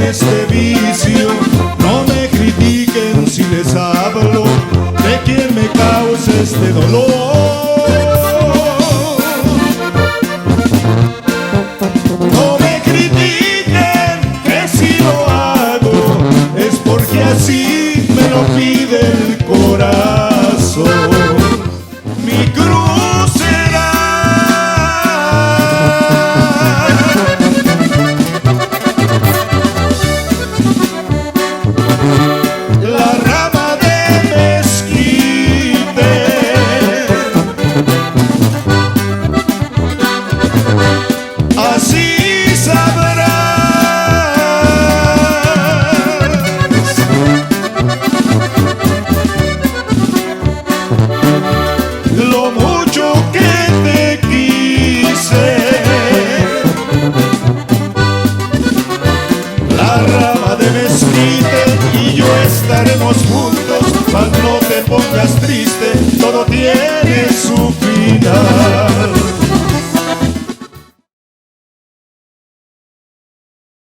este vicio. No me critiquen si les hablo de quien me causa este dolor. No me critiquen que si lo hago es porque así me lo pide el corazón. Mi cruz será la rama de mezquite. Así sabrás lo mucho que te quise. La rama de mezquite y yo estaremos juntos, mas no te pongas triste, todo tiene su final.